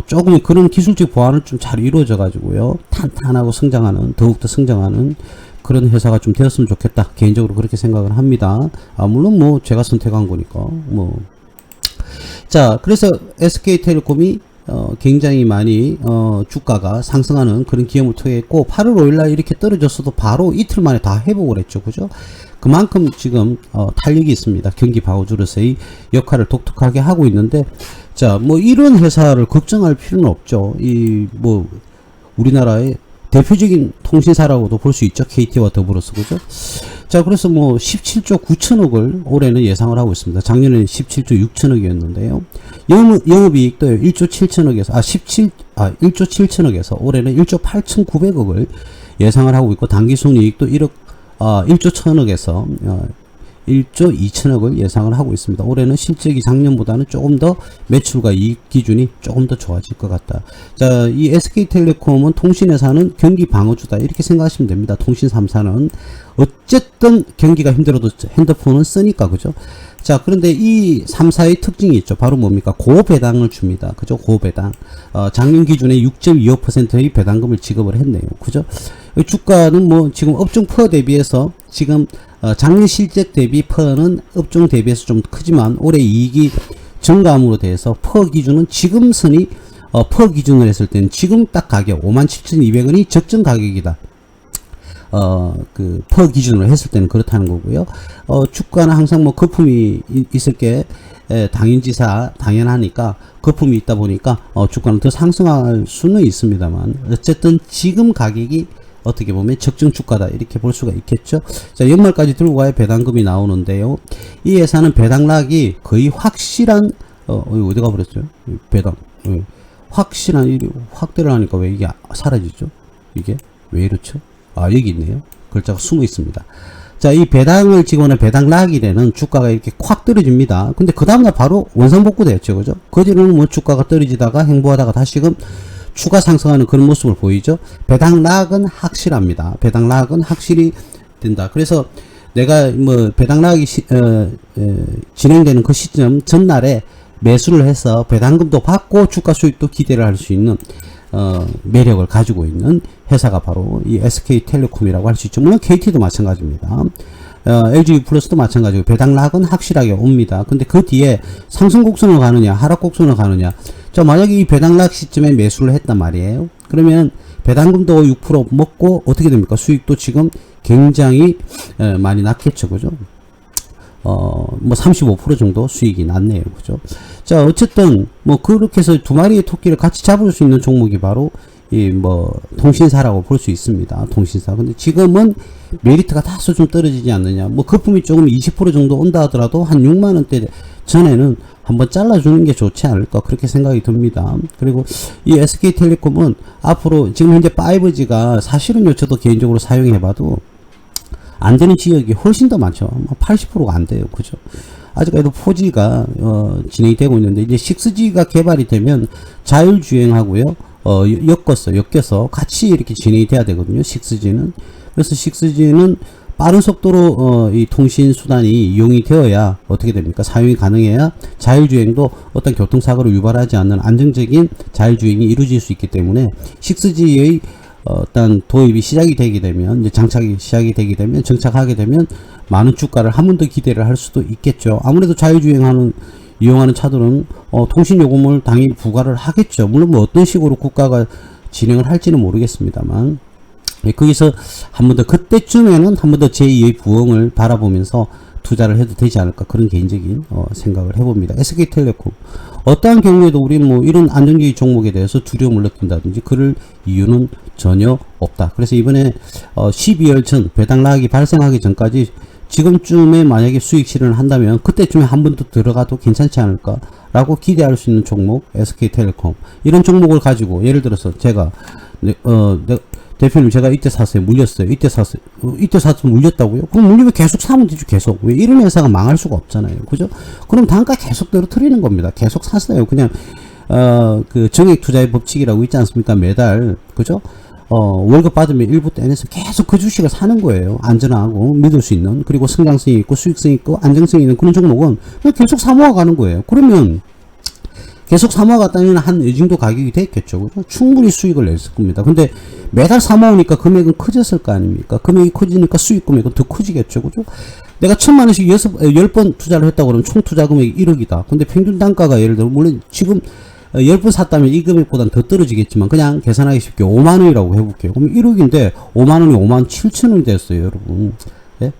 조금 그런 기술적 보완을 좀 잘 이루어져 가지고요. 탄탄하고 성장하는, 더욱더 성장하는 그런 회사가 좀 되었으면 좋겠다. 개인적으로 그렇게 생각을 합니다. 물론 뭐, 제가 선택한 거니까, 뭐. 자, 그래서 SK텔레콤이 굉장히 많이 주가가 상승하는 그런 기염을 토했고, 8월 5일날 이렇게 떨어졌어도 바로 이틀 만에 다 회복을 했죠. 그죠? 그만큼 지금 탄력이 있습니다. 경기 방어주로서의 역할을 독특하게 하고 있는데, 자, 뭐 이런 회사를 걱정할 필요는 없죠. 뭐 우리나라의 대표적인 통신사라고도 볼 수 있죠. KT와 더불어서. 그죠? 자, 그래서 뭐 17조 9천억을 올해는 예상을 하고 있습니다. 작년에는 17조 6천억이었는데요. 영업이익도 1조 7천억에서 1조 7천억에서 올해는 1조 8,900억을 예상을 하고 있고, 당기순이익도 1조 1천억에서 1조 2천억을 예상을 하고 있습니다. 올해는 실적이 작년보다는 조금 더 매출과 이익 기준이 조금 더 좋아질 것 같다. 자, 이 SK텔레콤은 통신회사는 경기 방어주다, 이렇게 생각하시면 됩니다. 통신 3사는 어쨌든 경기가 힘들어도 핸드폰은 쓰니까. 그죠? 자, 그런데 이 3사의 특징이 있죠. 바로 뭡니까? 고배당을 줍니다. 그죠? 고배당. 작년 기준에 6.25%의 배당금을 지급을 했네요. 그죠? 주가는 뭐 지금 업종 퍼 대비해서 지금 작년 실적 대비 퍼는 업종 대비해서 좀 크지만, 올해 이익이 증가함으로 돼서 퍼 기준은 지금 선이 퍼 기준으로 했을 때는 지금 딱 가격 57,200원이 적정 가격이다. 그 퍼 기준으로 했을 때는 그렇다는 거고요. 주가는 항상 뭐 거품이 있을 게 당연지사 당연하니까, 거품이 있다 보니까 주가는 더 상승할 수는 있습니다만, 어쨌든 지금 가격이 어떻게 보면 적정 주가다, 이렇게 볼 수가 있겠죠. 자, 연말까지 들고 가야 배당금이 나오는데요. 이 회사는 배당락이 거의 확실한, 어디 가버렸죠? 배당. 확실한, 일이 확대를 하니까 왜 이게 사라지죠? 이게 왜 이렇죠? 여기 있네요. 글자가 숨어 있습니다. 자, 이 배당을 찍어내 배당락이 되는 주가가 이렇게 콱 떨어집니다. 근데 그 다음날 바로 원상복구 됐죠. 그죠? 그 뒤로는 뭐 주가가 떨어지다가 행보하다가 다시금 추가 상승하는 그런 모습을 보이죠. 배당락은 확실합니다. 배당락은 확실히 된다. 그래서 내가 뭐 배당락이 진행되는 그 시점 전날에 매수를 해서 배당금도 받고 주가 수익도 기대를 할 수 있는 매력을 가지고 있는 회사가 바로 이 SK텔레콤이라고 할 수 있죠. 물론 KT도 마찬가지입니다. LG U 플러스도 마찬가지고 배당락은 확실하게 옵니다. 근데 그 뒤에 상승 곡선으로 가느냐 하락 곡선으로 가느냐. 자, 만약에 이 배당락 시점에 매수를 했단 말이에요. 그러면 배당금도 6% 먹고 어떻게 됩니까? 수익도 지금 굉장히 많이 났겠죠. 그죠? 뭐 35% 정도 수익이 났네요. 그죠? 자, 어쨌든 뭐 그렇게 해서 두 마리의 토끼를 같이 잡을 수 있는 종목이 바로 이 뭐 통신사라고 볼 수 있습니다. 통신사. 근데 지금은 메리트가 다소 좀 떨어지지 않느냐. 뭐 거품이 조금 20% 정도 온다 하더라도 한 6만 원대 전에는 한번 잘라주는 게 좋지 않을까, 그렇게 생각이 듭니다. 그리고 이 SK텔레콤은 앞으로 지금 현재 5G가 사실은요, 저도 개인적으로 사용해봐도 안 되는 지역이 훨씬 더 많죠. 80%가 안 돼요. 그죠? 아직까지도 4G가 진행이 되고 있는데, 이제 6G가 개발이 되면 자율주행하고요, 엮여서 같이 이렇게 진행이 돼야 되거든요. 6G는. 그래서 6G는 빠른 속도로 이 통신 수단이 이용이 되어야 어떻게 됩니까? 사용이 가능해야 자율주행도 어떤 교통사고를 유발하지 않는 안정적인 자율주행이 이루어질 수 있기 때문에, 6G의 어떤 도입이 시작이 되게 되면, 이제 장착이 시작이 되게 되면, 정착하게 되면 많은 주가를 한 번 더 기대를 할 수도 있겠죠. 아무래도 이용하는 차들은 통신 요금을 당연히 부과를 하겠죠. 물론 뭐 어떤 식으로 국가가 진행을 할지는 모르겠습니다만, 거기서 한 번 더, 그때쯤에는 한 번 더 제2의 부흥을 바라보면서 투자를 해도 되지 않을까, 그런 개인적인 생각을 해봅니다. SK텔레콤 어떠한 경우에도 우리는 뭐 이런 안정적인 종목에 대해서 두려움을 느낀다든지 그럴 이유는 전혀 없다. 그래서 이번에 12월 전 배당락이 발생하기 전까지 지금쯤에 만약에 수익 실현을 한다면 그때쯤에 한 번 더 들어가도 괜찮지 않을까, 라고 기대할 수 있는 종목 SK텔레콤 이런 종목을 가지고 예를 들어서 제가 대표님 제가 이때 샀어요. 물렸어요. 이때 샀어요. 이때 사서 물렸다고요? 그럼 물리면 계속 사면 되죠. 계속. 왜 이런 회사가 망할 수가 없잖아요. 그죠? 그럼 단가 계속 떨어뜨리는 겁니다. 계속 샀어요. 그냥 그 정액 투자의 법칙이라고 있지 않습니까? 매달 그죠? 월급 받으면 일부 떼내서 계속 그 주식을 사는 거예요. 안전하고 믿을 수 있는 그리고 성장성이 있고 수익성이 있고 안정성이 있는 그런 종목은 그냥 계속 사모아가는 거예요. 그러면 계속 사모아갔다면 한 이 정도 가격이 됐겠죠. 그죠? 충분히 수익을 냈을 겁니다. 근데 매달 사모으니까 금액은 커졌을 거 아닙니까? 금액이 커지니까 수익 금액은 더 커지겠죠. 그죠? 내가 1000만원씩 10번 투자를 했다고 그러면 총 투자 금액이 1억이다. 근데 평균 단가가 예를 들어, 물론 지금 10번 샀다면 이 금액보다는 더 떨어지겠지만 그냥 계산하기 쉽게 5만원이라고 해볼게요. 그럼 1억인데 5만원이 5만 7천원이 됐어요. 여러분. 예?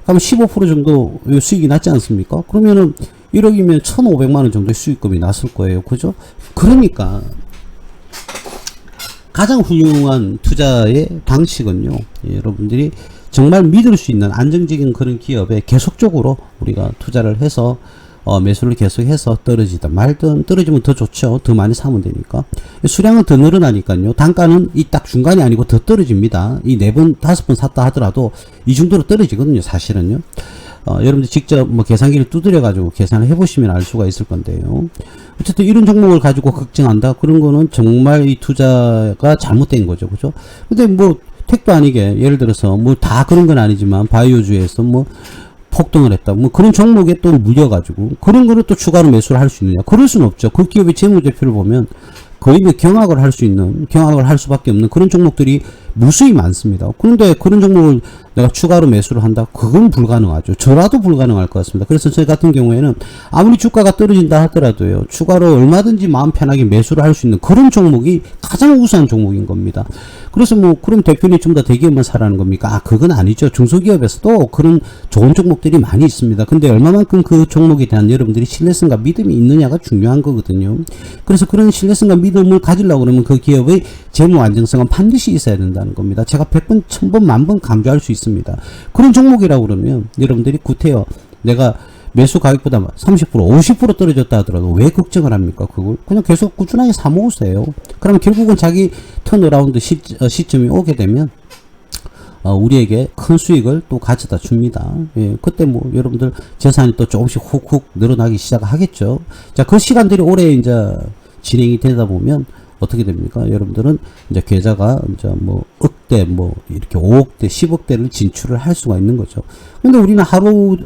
그럼 15% 정도 수익이 났지 않습니까? 그러면은 1억이면 1,500만원 정도의 수익금이 났을 거예요. 그죠? 그러니까 가장 훌륭한 투자의 방식은요, 예, 여러분들이 정말 믿을 수 있는 안정적인 그런 기업에 계속적으로 우리가 투자를 해서 매수를 계속해서 떨어지든 말든 떨어지면 더 좋죠. 더 많이 사면 되니까. 수량은 더 늘어나니까요. 단가는 이 딱 중간이 아니고 더 떨어집니다. 이 4번, 5번 샀다 하더라도 이 정도로 떨어지거든요. 사실은요. 여러분들 직접 뭐 계산기를 두드려 가지고 계산을 해보시면 알 수가 있을 건데요. 어쨌든 이런 종목을 가지고 걱정한다? 그런 거는 정말 이 투자가 잘못된 거죠. 그죠? 근데 뭐 택도 아니게 예를 들어서 뭐 다 그런 건 아니지만 바이오주에서 뭐 폭등을 했다. 뭐 그런 종목에 또 물려가지고 그런 거를 또 추가로 매수를 할 수 있느냐? 그럴 수는 없죠. 그 기업의 재무제표를 보면 거의 뭐 경악을 할 수밖에 없는 그런 종목들이 무수히 많습니다. 그런데 그런 종목을 내가 추가로 매수를 한다? 그건 불가능하죠. 저라도 불가능할 것 같습니다. 그래서 저 같은 경우에는 아무리 주가가 떨어진다 하더라도요, 추가로 얼마든지 마음 편하게 매수를 할 수 있는 그런 종목이 가장 우수한 종목인 겁니다. 그래서 뭐 그럼 대표님 좀 더 대기업만 사라는 겁니까? 그건 아니죠. 중소기업에서도 그런 좋은 종목들이 많이 있습니다. 근데 얼마만큼 그 종목에 대한 여러분들이 신뢰성과 믿음이 있느냐가 중요한 거거든요. 그래서 그런 신뢰성과 믿음을 가지려고 그러면 그 기업의 재무 안정성은 반드시 있어야 된다는 겁니다. 제가 100번, 1000번, 만번 강조할 수 있습니다. 그런 종목이라고 그러면 여러분들이 구태여 내가 매수 가격보다 30%, 50% 떨어졌다 하더라도 왜 걱정을 합니까? 그걸 그냥 계속 꾸준하게 사 먹으세요. 그러면 결국은 자기 턴어라운드 시점이 오게 되면 우리에게 큰 수익을 또 가져다 줍니다. 예, 그때 뭐 여러분들 재산이 또 조금씩 훅훅 늘어나기 시작하겠죠. 자, 그 시간들이 오래 이제 진행이 되다 보면 어떻게 됩니까? 여러분들은 이제 계좌가 이제 뭐 억대 뭐 이렇게 5억대, 10억대를 진출을 할 수가 있는 거죠. 근데 우리는 하루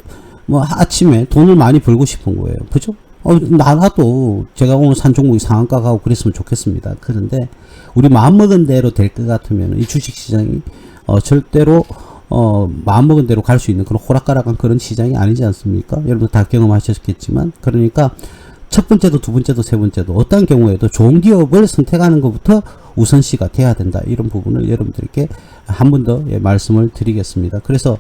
뭐 아침에 돈을 많이 벌고 싶은 거예요. 그죠? 나라도 제가 오늘 산 종목이 상한가 가고 그랬으면 좋겠습니다. 그런데 우리 마음먹은 대로 될 것 같으면 이 주식시장이 절대로 마음먹은 대로 갈 수 있는 그런 호락가락한 그런 시장이 아니지 않습니까? 여러분 다 경험하셨겠지만, 그러니까 첫 번째도 두 번째도 세 번째도 어떤 경우에도 좋은 기업을 선택하는 것부터 우선시가 돼야 된다. 이런 부분을 여러분들께 한 번 더 말씀을 드리겠습니다. 그래서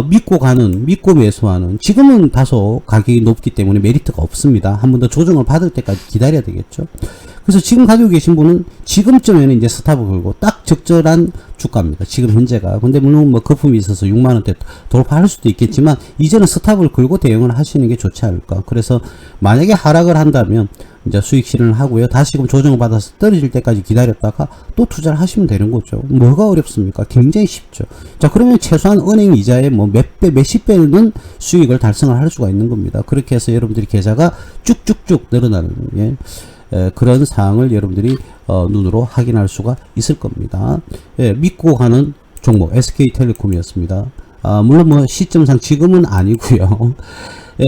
믿고 매수하는, 지금은 다소 가격이 높기 때문에 메리트가 없습니다. 한 번 더 조정을 받을 때까지 기다려야 되겠죠. 그래서 지금 가지고 계신 분은 지금쯤에는 이제 스탑을 걸고 딱 적절한 주가입니다. 지금 현재가. 근데 물론 뭐 거품이 있어서 6만원대 돌파할 수도 있겠지만 이제는 스탑을 걸고 대응을 하시는 게 좋지 않을까. 그래서 만약에 하락을 한다면 이제 수익 실현을 하고요. 다시금 조정을 받아서 떨어질 때까지 기다렸다가 또 투자를 하시면 되는 거죠. 뭐가 어렵습니까? 굉장히 쉽죠. 자, 그러면 최소한 은행 이자의 뭐 몇 배, 몇십 배는 수익을 달성을 할 수가 있는 겁니다. 그렇게 해서 여러분들이 계좌가 쭉쭉쭉 늘어나는, 그런 사항을 여러분들이 눈으로 확인할 수가 있을 겁니다. 믿고 가는 종목 SK텔레콤이었습니다. 물론 뭐 시점상 지금은 아니고요.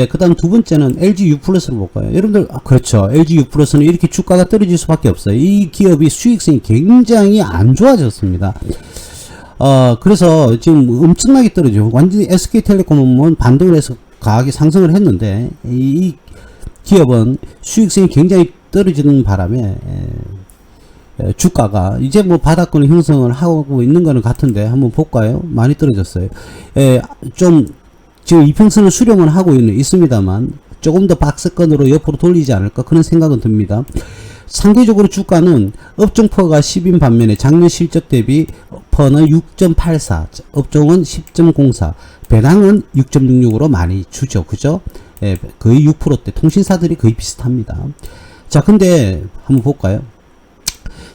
그 다음 두 번째는 LG U+를 볼까요? 여러분들, 그렇죠. LG U+는 이렇게 주가가 떨어질 수밖에 없어요. 이 기업이 수익성이 굉장히 안 좋아졌습니다. 그래서 지금 엄청나게 떨어지죠. 완전히 SK텔레콤은 반등을 해서 가격이 상승을 했는데, 이 기업은 수익성이 굉장히 떨어지는 바람에 주가가 이제 뭐 바닥권을 형성을 하고 있는 거는 같은데 한번 볼까요? 많이 떨어졌어요. 좀 지금 이평선을 수령을 하고 있습니다만 조금 더 박스권으로 옆으로 돌리지 않을까 그런 생각은 듭니다. 상대적으로 주가는 업종 퍼가 10인 반면에 작년 실적 대비 퍼는 6.84, 업종은 10.04, 배당은 6.66으로 많이 주죠. 그죠? 예, 거의 6%대, 통신사들이 거의 비슷합니다. 자, 근데 한번 볼까요?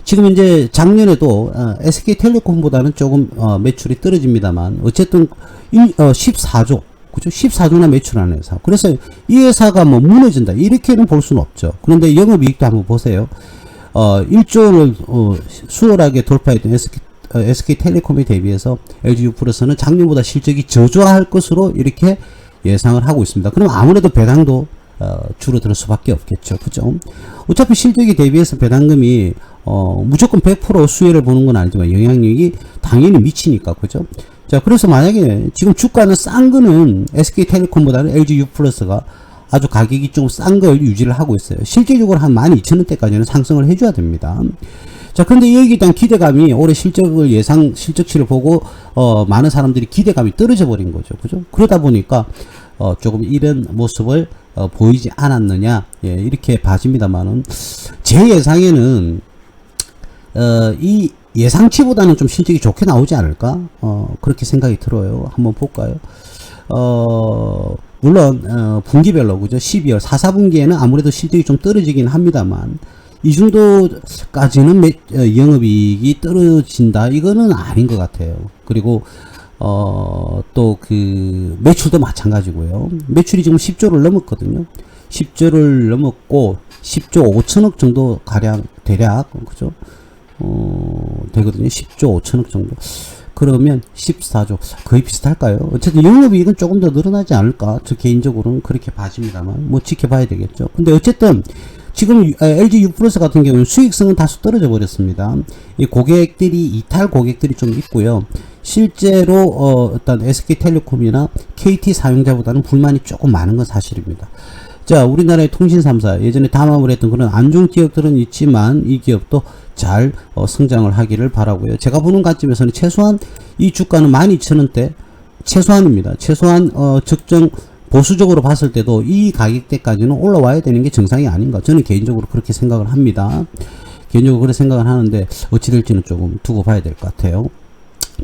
지금 이제 작년에도 SK텔레콤보다는 조금 매출이 떨어집니다만 어쨌든 14조, 그죠? 14조나 매출하는 회사. 그래서 이 회사가 뭐 무너진다 이렇게는 볼 수는 없죠. 그런데 영업이익도 한번 보세요. 1조를 수월하게 돌파했던 SK텔레콤에 대비해서 LGU+는 작년보다 실적이 저조할 것으로 이렇게 예상을 하고 있습니다. 그럼 아무래도 배당도 줄어들 수밖에 없겠죠. 그죠? 어차피 실적이 대비해서 배당금이 무조건 100% 수혜를 보는 건 아니지만 영향력이 당연히 미치니까. 그죠? 자, 그래서 만약에 지금 주가는 싼 거는 SK텔레콤보다는 LGU+가 아주 가격이 좀 싼 걸 유지를 하고 있어요. 실질적으로 한 12,000원대까지는 상승을 해줘야 됩니다. 자, 근데 여기에 대한 기대감이 올해 실적치를 보고 많은 사람들이 기대감이 떨어져 버린 거죠. 그죠? 그러다 보니까 조금 이런 모습을 보이지 않았느냐, 예, 이렇게 봐집니다만은 제 예상에는 이 예상치보다는 좀 실적이 좋게 나오지 않을까, 그렇게 생각이 들어요. 한번 볼까요? 물론 분기별로, 그죠? 12월 4, 4분기에는 아무래도 실적이 좀 떨어지긴 합니다만 이 정도까지는 영업이익이 떨어진다 이거는 아닌 것 같아요. 그리고 또 그 매출도 마찬가지고요. 매출이 지금 10조를 넘었거든요. 10조를 넘었고 10조 5천억 정도 가량 대략, 그죠? 되거든요. 10조 5천억 정도. 그러면 14조 거의 비슷할까요? 어쨌든 영업이익은 조금 더 늘어나지 않을까, 저 개인적으로는 그렇게 봐집니다만 뭐 지켜봐야 되겠죠. 근데 어쨌든 지금 LGU+ 같은 경우는 수익성은 다소 떨어져 버렸습니다. 이 고객들이 이탈 고객들이 좀 있고요. 실제로 일단 SK텔레콤이나 KT 사용자보다는 불만이 조금 많은 건 사실입니다. 자, 우리나라의 통신 3사 예전에 담합을 했던 그런 안 좋은 기업들은 있지만 이 기업도 잘 성장을 하기를 바라고요. 제가 보는 관점에서는 최소한 이 주가는 12,000원대 최소한입니다. 최소한 적정 보수적으로 봤을 때도 이 가격대까지는 올라와야 되는 게 정상이 아닌가, 저는 개인적으로 그렇게 생각을 합니다. 개인적으로 그렇게 생각을 하는데 어찌 될지는 조금 두고 봐야 될 것 같아요.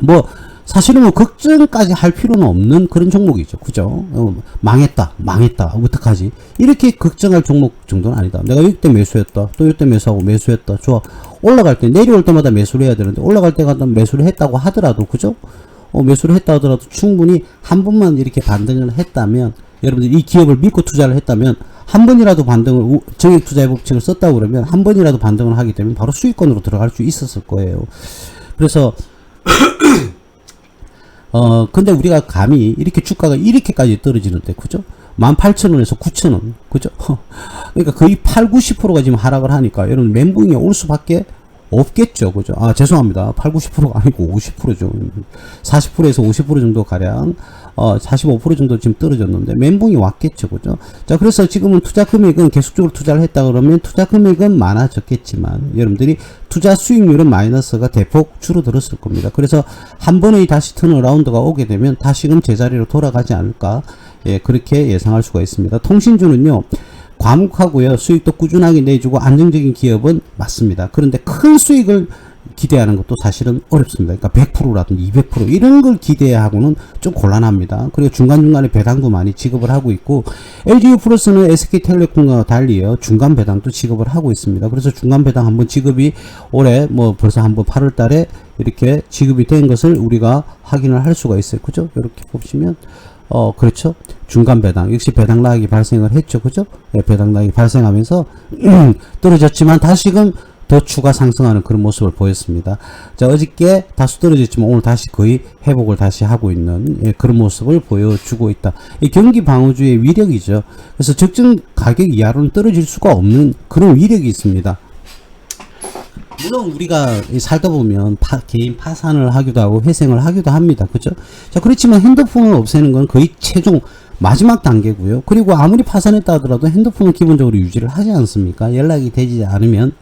뭐 사실은 뭐 걱정까지 할 필요는 없는 그런 종목이죠. 그죠? 망했다 어떡하지, 이렇게 걱정할 종목 정도는 아니다. 내가 이때 매수했다, 또 이때 매수하고 매수했다, 좋아. 올라갈 때 내려올 때마다 매수를 해야 되는데 올라갈 때마다 매수를 했다고 하더라도, 그죠? 매수를 했다 하더라도 충분히 한 번만 이렇게 반등을 했다면, 여러분들 이 기업을 믿고 투자를 했다면 한 번이라도 반등을, 정액 투자의 법칙을 썼다고 그러면 한 번이라도 반등을 하게 되면 바로 수익권으로 들어갈 수 있었을 거예요. 그래서 근데 우리가 감히 이렇게 주가가 이렇게까지 떨어지는데, 그죠? 18,000원에서 9,000원, 그죠? 그러니까 거의 8, 90%가 지금 하락을 하니까 여러분 멘붕이 올 수밖에 없겠죠. 그죠? 아, 죄송합니다. 8, 90%가 아니고 50%죠. 40%에서 50% 정도 가량, 45% 정도 지금 떨어졌는데 멘붕이 왔겠죠. 그죠? 자, 그래서 지금은 투자 금액은 계속적으로 투자를 했다 그러면 투자 금액은 많아졌겠지만 여러분들이 투자 수익률은 마이너스가 대폭 줄어들었을 겁니다. 그래서 한 번의 다시 턴어라운드가 오게 되면 다시금 제자리로 돌아가지 않을까, 예, 그렇게 예상할 수가 있습니다. 통신주는요, 과묵하고요, 수익도 꾸준하게 내주고 안정적인 기업은 맞습니다. 그런데 큰 수익을 기대하는 것도 사실은 어렵습니다. 그러니까 100%라든지 200% 이런 걸 기대하고는 좀 곤란합니다. 그리고 중간중간에 배당도 많이 지급을 하고 있고, LGU+는 SK텔레콤과 달리요, 중간 배당도 지급을 하고 있습니다. 그래서 중간 배당 한번 지급이 올해 뭐 벌써 한번 8월 달에 이렇게 지급이 된 것을 우리가 확인을 할 수가 있어요. 그죠? 이렇게 보시면 그렇죠. 중간 배당, 역시 배당락이 발생을 했죠. 그죠? 네, 배당락이 발생하면서 떨어졌지만 다시금 더 추가 상승하는 그런 모습을 보였습니다. 자, 어저께 다소 떨어졌지만 오늘 다시 거의 회복을 다시 하고 있는, 예, 그런 모습을 보여주고 있다. 이 경기 방어주의 위력이죠. 그래서 적정 가격 이하로는 떨어질 수가 없는 그런 위력이 있습니다. 물론 우리가 살다 보면 개인 파산을 하기도 하고 회생을 하기도 합니다. 그죠? 자, 그렇지만 핸드폰을 없애는 건 거의 최종 마지막 단계고요. 그리고 아무리 파산했다 하더라도 핸드폰은 기본적으로 유지를 하지 않습니까? 연락이 되지 않으면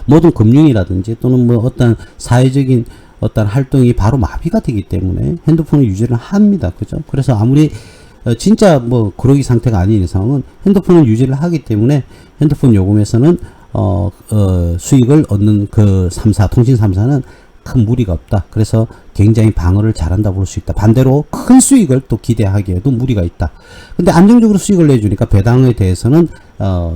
모든 금융이라든지 또는 뭐 어떤 사회적인 어떤 활동이 바로 마비가 되기 때문에 핸드폰을 유지를 합니다. 그죠? 그래서 아무리 진짜 뭐 그러기 상태가 아닌 이상은 핸드폰을 유지를 하기 때문에 핸드폰 요금에서는 수익을 얻는 그 3사, 통신 3사는 큰 무리가 없다. 그래서 굉장히 방어를 잘한다 볼 수 있다. 반대로 큰 수익을 또 기대하기에도 무리가 있다. 근데 안정적으로 수익을 내주니까 배당에 대해서는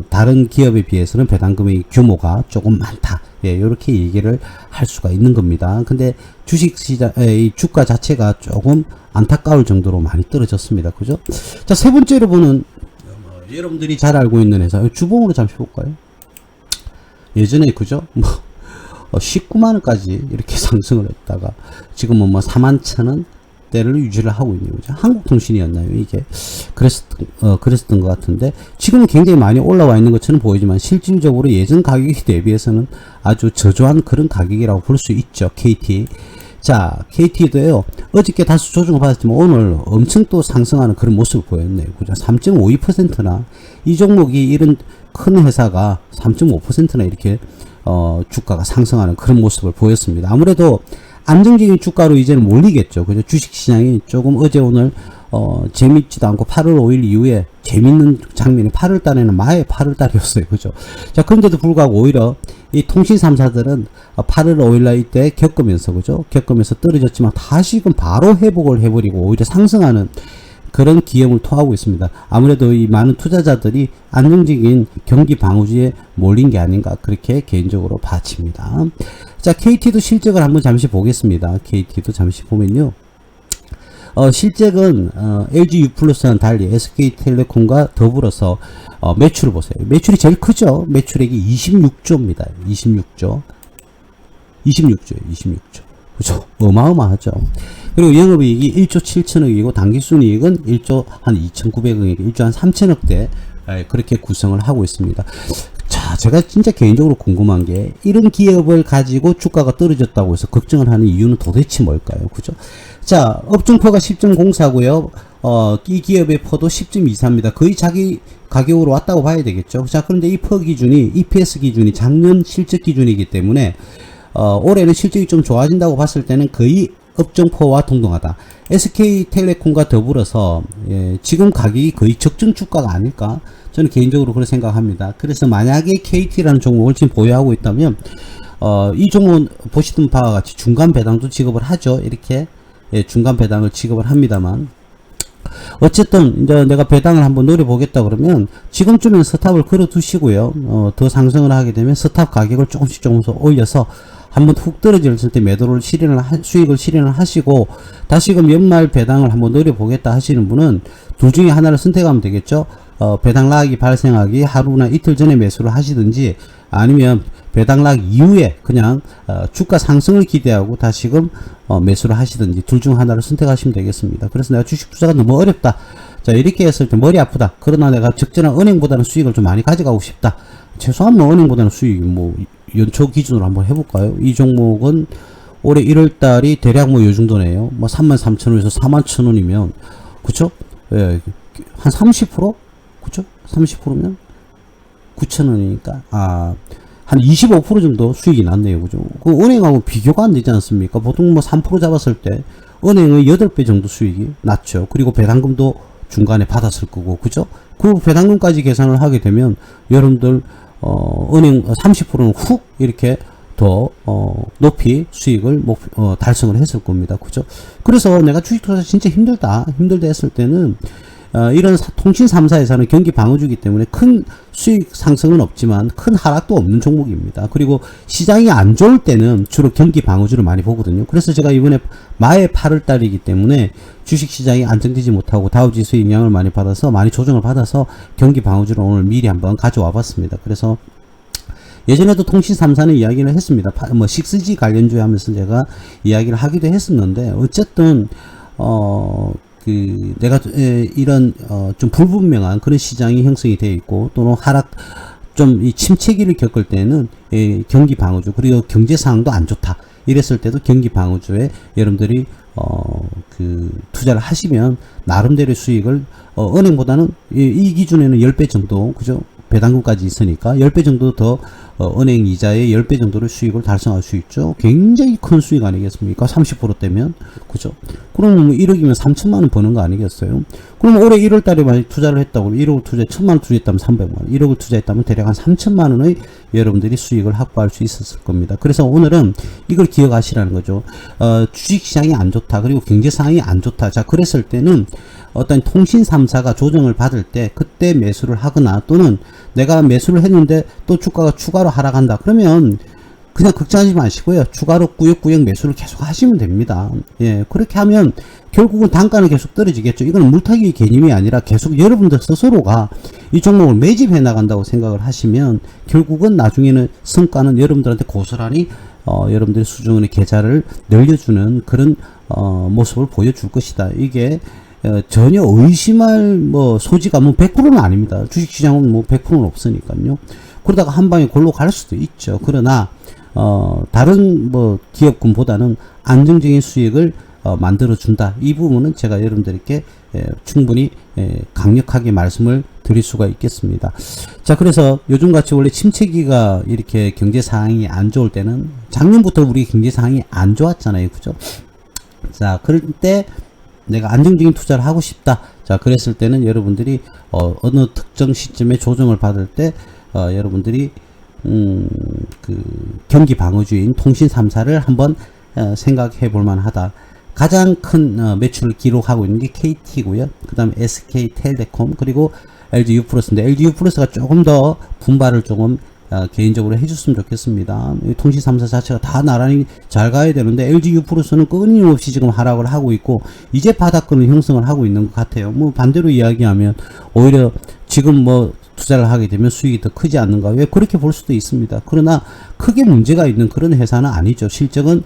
다른 기업에 비해서는 배당금의 규모가 조금 많다. 예, 이렇게 얘기를 할 수가 있는 겁니다. 근데 주식시장, 이 주가 자체가 조금 안타까울 정도로 많이 떨어졌습니다. 그죠? 자, 세 번째로 보는, 여러분들이 잘 알고 있는 회사, 주봉으로 잠시 볼까요? 예전에, 그죠? 19만원까지 이렇게 상승을 했다가, 지금은 41,000원 대를 유지를 하고 있는 거죠. 한국통신이었나요? 이게. 그랬었던 것 같은데, 지금은 굉장히 많이 올라와 있는 것처럼 보이지만, 실질적으로 예전 가격에 대비해서는 아주 저조한 그런 가격이라고 볼 수 있죠. KT. 자, KT도요, 어저께 다소 조정을 받았지만, 오늘 엄청 또 상승하는 그런 모습을 보였네요. 그죠? 3.52%나, 이 종목이 이런 큰 회사가 3.5%나 이렇게, 주가가 상승하는 그런 모습을 보였습니다. 아무래도, 안정적인 주가로 이제는 몰리겠죠. 그죠? 주식시장이 조금 어제 오늘, 재밌지도 않고 8월 5일 이후에 재밌는 장면이 8월 달에는 마의 8월 달이었어요. 그죠? 자, 그런데도 불구하고 오히려 이 통신 3사들은 8월 5일 날 이때 겪으면서, 그죠? 겪으면서 떨어졌지만 다시금 바로 회복을 해버리고 오히려 상승하는 그런 기염을 토하고 있습니다. 아무래도 이 많은 투자자들이 안정적인 경기 방어주에 몰린 게 아닌가 그렇게 개인적으로 봐집니다. 자, KT도 실적을 한번 잠시 보겠습니다. KT도 잠시 보면요. 실적은 LG U+는 달리 SK텔레콤과 더불어서 매출을 보세요. 매출이 제일 크죠. 매출액이 26조입니다. 26조. 그죠? 어마어마하죠. 그리고 영업이익이 1조 7천억이고 당기순이익은 1조 한 2,900억이고 1조 한 3천억대 그렇게 구성을 하고 있습니다. 자, 제가 진짜 개인적으로 궁금한 게 이런 기업을 가지고 주가가 떨어졌다고 해서 걱정을 하는 이유는 도대체 뭘까요? 그죠? 자, 업종포가 10.04고요. 이 기업의 포도 10.24입니다. 거의 자기 가격으로 왔다고 봐야 되겠죠. 자, 그런데 이 퍼 기준이 EPS 기준이 작년 실적 기준이기 때문에 올해는 실적이 좀 좋아진다고 봤을 때는 거의 업종포와 동등하다. SK텔레콤과 더불어서 지금 가격이 거의 적정 주가가 아닐까? 저는 개인적으로 그렇게 생각합니다. 그래서 만약에 KT라는 종목을 지금 보유하고 있다면 이 종목은 보시던 바와 같이 중간 배당도 지급을 하죠. 이렇게 중간 배당을 지급을 합니다만 어쨌든 이제 내가 배당을 한번 노려보겠다 그러면 지금쯤엔 스탑을 걸어 두시고요. 더 상승을 하게 되면 스탑 가격을 조금씩 올려서 한번 훅 떨어졌을 때 매도를 수익을 실현을 하시고 다시금 연말 배당을 한번 노려보겠다 하시는 분은 둘 중에 하나를 선택하면 되겠죠. 배당 락이 발생하기 하루나 이틀 전에 매수를 하시든지 아니면 배당 락 이후에 그냥 주가 상승을 기대하고 다시금 매수를 하시든지 둘 중 하나를 선택하시면 되겠습니다. 그래서 내가 주식 투자가 너무 어렵다. 자, 이렇게 했을 때 머리 아프다. 그러나 내가 적절한 은행보다는 수익을 좀 많이 가져가고 싶다. 최소한 은행보다는 수익 연초 기준으로 한번 해볼까요? 이 종목은 올해 1월달이 대략 요 정도네요. 33,000원에서 41,000원이면 그쵸? 예, 한 30%? 그쵸? 30%면 9,000원이니까 한 25% 정도 수익이 났네요. 그죠? 그 은행하고 비교가 안 되지 않습니까? 보통 3% 잡았을 때 은행의 8배 정도 수익이 났죠. 그리고 배당금도 중간에 받았을 거고, 그죠? 그 배당금까지 계산을 하게 되면 여러분들 은행 30%는 훅 이렇게 더 높이 수익을 달성을 했을 겁니다. 그죠? 그래서 내가 주식 투자 진짜 힘들다 했을 때는 이런 통신 3사에서는 경기 방어주기 때문에 큰 수익 상승은 없지만 큰 하락도 없는 종목입니다. 그리고 시장이 안 좋을 때는 주로 경기 방어주를 많이 보거든요. 그래서 제가 이번에 마의 8월 달이기 때문에 주식 시장이 안정되지 못하고 다우지수 영향을 많이 받아서 많이 조정을 받아서 경기 방어주를 오늘 미리 한번 가져와 봤습니다. 그래서 예전에도 통신 3사는 이야기를 했습니다. 6G 관련주에 하면서 제가 이야기를 하기도 했었는데 어쨌든 내가 이런 좀 불분명한 그런 시장이 형성이 되어 있고 또는 하락 좀 이 침체기를 겪을 때는 경기 방어주 그리고 경제 상황도 안 좋다 이랬을 때도 경기 방어주에 여러분들이 투자를 하시면 나름대로 수익을 은행보다는 이 기준에는 10배 정도 그죠 배당금까지 있으니까 10배 정도 더 은행 이자의 10배 정도의 수익을 달성할 수 있죠. 굉장히 큰 수익 아니겠습니까? 30%대면. 그죠? 그러면 1억이면 3천만 원 버는 거 아니겠어요? 그럼 올해 1월 달에 만약 투자를 했다고, 1억을 투자, 1천만 원 투자했다면 300만 원, 1억을 투자했다면 대략 한 3천만 원의 여러분들이 수익을 확보할 수 있었을 겁니다. 그래서 오늘은 이걸 기억하시라는 거죠. 주식시장이 안 좋다, 그리고 경제상황이 안 좋다. 자, 그랬을 때는 어떤 통신 3사가 조정을 받을 때 그때 매수를 하거나, 또는 내가 매수를 했는데 또 주가가 추가로 하락한다. 그러면 그냥 걱정하지 마시고요. 추가로 꾸역꾸역 매수를 계속 하시면 됩니다. 예, 그렇게 하면 결국은 단가는 계속 떨어지겠죠. 이건 물타기 개념이 아니라 계속 여러분들 스스로가 이 종목을 매집해 나간다고 생각을 하시면 결국은 나중에는 성과는 여러분들한테 고스란히 여러분들의 수중은의 계좌를 늘려주는 그런 모습을 보여줄 것이다. 이게 전혀 의심할 소지가 100%는 아닙니다. 주식시장은 100%는 없으니까요. 그러다가 한 방에 골로 갈 수도 있죠. 그러나 다른 기업군보다는 안정적인 수익을 만들어준다. 이 부분은 제가 여러분들께 충분히 강력하게 말씀을 드릴 수가 있겠습니다. 자, 그래서 요즘같이 원래 침체기가 이렇게 경제 상황이 안 좋을 때는, 작년부터 우리 경제 상황이 안 좋았잖아요. 그죠? 자, 그럴 때 내가 안정적인 투자를 하고 싶다. 자, 그랬을 때는 여러분들이 어느 특정 시점에 조정을 받을 때 여러분들이 그 경기 방어주인 통신 3사를 한번 생각해 볼 만하다. 가장 큰 매출을 기록하고 있는 게 KT고요. 그 다음에 SK텔레콤, 그리고 LG유플러스인데, LG유플러스가 조금 더 분발을 조금 개인적으로 해줬으면 좋겠습니다. 통신 3사 자체가 다 나란히 잘 가야 되는데 LG유플러스는 끊임없이 지금 하락을 하고 있고 이제 바닥권을 형성을 하고 있는 것 같아요. 반대로 이야기하면 오히려 지금 투자를 하게 되면 수익이 더 크지 않는가, 왜 그렇게 볼 수도 있습니다. 그러나 크게 문제가 있는 그런 회사는 아니죠. 실적은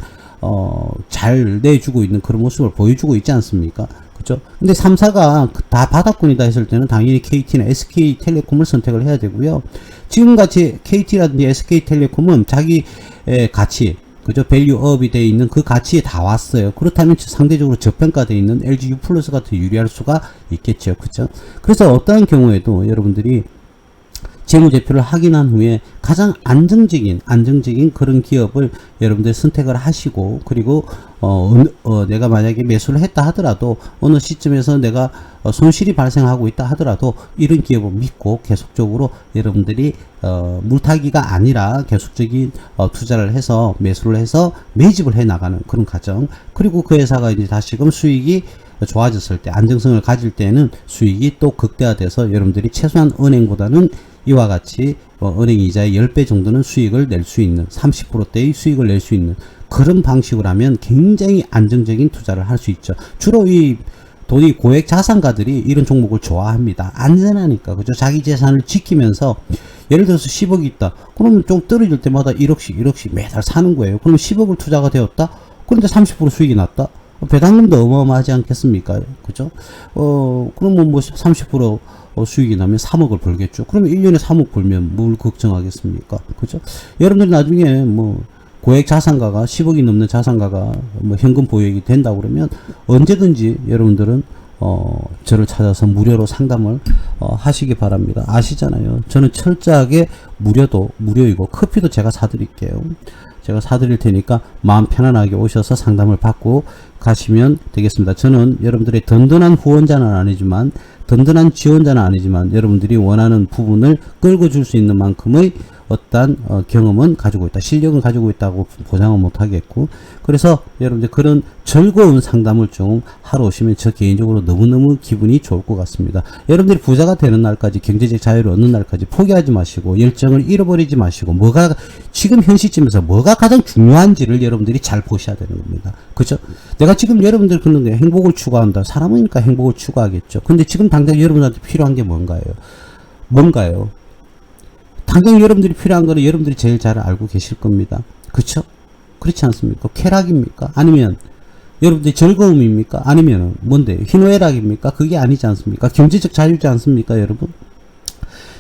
잘 내주고 있는 그런 모습을 보여주고 있지 않습니까? 그죠? 근데 3사가 다 바닥권이다 했을 때는 당연히 KT나 SK텔레콤을 선택을 해야 되고요. 지금같이 KT라든지 SK텔레콤은 자기 가치, 그죠? 밸류업이 되어 있는 그 가치에 다 왔어요. 그렇다면 상대적으로 저평가되어 있는 LG유플러스가 더 유리할 수가 있겠죠. 그죠? 그래서 어떠한 경우에도 여러분들이 재무제표를 확인한 후에 가장 안정적인 그런 기업을 여러분들 선택을 하시고, 그리고 내가 만약에 매수를 했다 하더라도 어느 시점에서 내가 손실이 발생하고 있다 하더라도 이런 기업을 믿고 계속적으로 여러분들이 물타기가 아니라 계속적인 투자를 해서 매수를 해서 매집을 해 나가는 그런 과정, 그리고 그 회사가 이제 다시금 수익이 좋아졌을 때, 안정성을 가질 때는 수익이 또 극대화돼서 여러분들이 최소한 은행보다는 이와 같이 은행 이자의 10배 정도는 수익을 낼 수 있는, 30%대의 수익을 낼 수 있는 그런 방식으로 하면 굉장히 안정적인 투자를 할 수 있죠. 주로 이 돈이 고액 자산가들이 이런 종목을 좋아합니다. 안전하니까. 그죠? 자기 재산을 지키면서 예를 들어서 10억이 있다. 그러면 좀 떨어질 때마다 1억씩 매달 사는 거예요. 그러면 10억을 투자가 되었다. 그런데 30% 수익이 났다. 배당금도 어마어마하지 않겠습니까? 그죠? 그러면 30% 수익이 나면 3억을 벌겠죠. 그러면 1년에 3억 벌면 뭘 걱정하겠습니까? 그죠? 여러분들 나중에 고액 자산가가 10억이 넘는 자산가가 현금 보유액이 된다고 그러면 언제든지 여러분들은 저를 찾아서 무료로 상담을 하시기 바랍니다. 아시잖아요. 저는 철저하게 무료이고 커피도 제가 사드릴게요. 제가 사드릴 테니까 마음 편안하게 오셔서 상담을 받고 가시면 되겠습니다. 저는 여러분들의 든든한 후원자는 아니지만, 든든한 지원자는 아니지만 여러분들이 원하는 부분을 끌고 줄 수 있는 만큼의 어떠한 경험은 가지고 있다, 실력은 가지고 있다고 보장은 못하겠고, 그래서 여러분들 그런 즐거운 상담을 좀 하러 오시면 저 개인적으로 너무너무 기분이 좋을 것 같습니다. 여러분들이 부자가 되는 날까지, 경제적 자유를 얻는 날까지 포기하지 마시고 열정을 잃어버리지 마시고, 지금 현 시점에서 뭐가 가장 중요한지를 여러분들이 잘 보셔야 되는 겁니다. 그죠? 내가 지금 여러분들 그런 게 행복을 추구한다. 사람이니까 행복을 추구하겠죠. 근데 지금 당장 여러분들한테 필요한 게 뭔가요? 당장 여러분들이 필요한 거는 여러분들이 제일 잘 알고 계실 겁니다. 그쵸? 그렇지 않습니까? 쾌락입니까? 아니면 여러분들이 즐거움입니까? 아니면 뭔데? 희노애락입니까? 그게 아니지 않습니까? 경제적 자유지 않습니까, 여러분?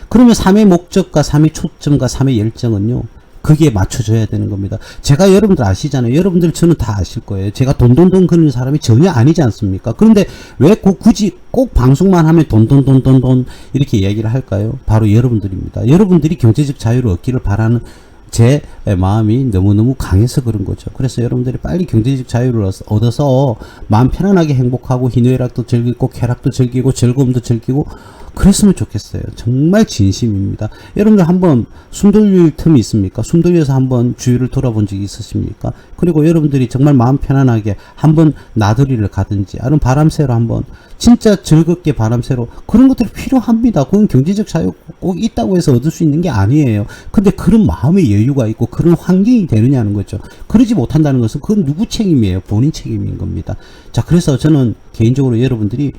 그러면 삶의 목적과 삶의 초점과 삶의 열정은요, 거기에 맞춰줘야 되는 겁니다. 제가 여러분들 아시잖아요. 여러분들 저는 다 아실 거예요. 제가 돈돈돈 그러는 사람이 전혀 아니지 않습니까? 그런데 왜 굳이 꼭 방송만 하면 돈돈돈돈돈 이렇게 이야기를 할까요? 바로 여러분들입니다. 여러분들이 경제적 자유를 얻기를 바라는 제 마음이 너무너무 강해서 그런 거죠. 그래서 여러분들이 빨리 경제적 자유를 얻어서 마음 편안하게 행복하고 희노애락도 즐기고 쾌락도 즐기고 즐거움도 즐기고 그랬으면 좋겠어요. 정말 진심입니다. 여러분들 한번 숨 돌릴 틈이 있습니까? 숨 돌려서 한번 주위를 돌아본 적이 있으십니까? 그리고 여러분들이 정말 마음 편안하게 한번 나들이를 가든지 아니면 바람 쐬러 한번 진짜 즐겁게 바람 쐬러 그런 것들이 필요합니다. 그건 경제적 자유 꼭 있다고 해서 얻을 수 있는 게 아니에요. 근데 그런 마음의 여유가 있고 그런 환경이 되느냐는 거죠. 그러지 못한다는 것은 그건 누구 책임이에요? 본인 책임인 겁니다. 자, 그래서 저는 개인적으로 여러분들이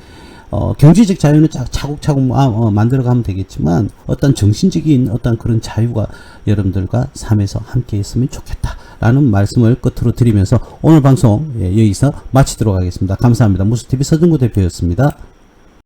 경제적 자유는 차곡차곡 만들어가면 되겠지만 어떤 정신적인 어떤 그런 자유가 여러분들과 삶에서 함께 했으면 좋겠다라는 말씀을 끝으로 드리면서 오늘 방송 여기서 마치도록 하겠습니다. 감사합니다. 무스TV 서정구 대표였습니다.